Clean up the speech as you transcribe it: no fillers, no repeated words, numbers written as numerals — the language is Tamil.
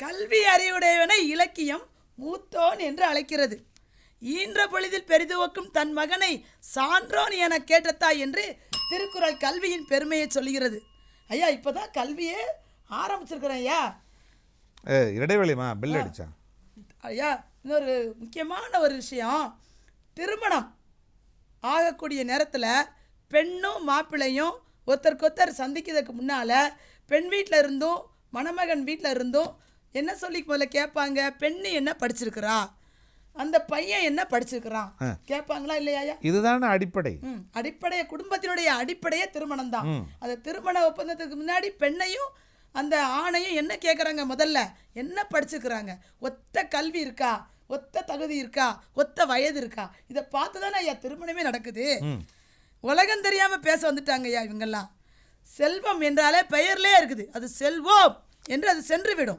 கல்வி அறிவுடையவனை இலக்கியம் மூத்தோன் என்று அழைக்கிறது. ஈன்ற பொழுதில் பெரிதுவக்கும் தன் மகனை சான்றோன் என கேட்டத்தாய் என்று திருக்குறள் கல்வியின் பெருமையை சொல்கிறது. ஐயா, இப்போதான் கல்வியே ஆரம்பிச்சிருக்கிறேன் ஐயா. இடைவெளிமா பில் அடிச்சா ஐயா, இன்னொரு முக்கியமான ஒரு விஷயம், திருமணம் ஆகக்கூடிய நேரத்தில் பெண்ணும் மாப்பிள்ளையும் ஒருத்தருக்கொத்தர் சந்திக்கிறதுக்கு முன்னால் பெண் வீட்டில் இருந்தும் மணமகன் வீட்டில் இருந்தும் என்ன சொல்லி முதல்ல கேட்பாங்க, பெண்ணு என்ன படிச்சிருக்கிறா, அந்த பையன் என்ன படிச்சிருக்கிறான் கேட்பாங்களா இல்லையா? இதுதானே அடிப்படை. அடிப்படைய குடும்பத்தினுடைய அடிப்படையே திருமணம் தான். அந்த திருமண ஒப்பந்தத்துக்கு முன்னாடி பெண்ணையும் அந்த ஆணையும் என்ன கேட்குறாங்க, முதல்ல என்ன படிச்சிருக்கிறாங்க, ஒத்த கல்வி இருக்கா, ஒத்த தகுதி இருக்கா, ஒத்த வயது இருக்கா, இதை பார்த்து தானே ஐயா திருமணமே நடக்குது. உலகம் தெரியாமல் பேச வந்துட்டாங்க ஐயா இவங்கெல்லாம். செல்வம் என்றாலே பெயர்லே இருக்குது, அது செல்வோம் என்று அது சென்று விடும்.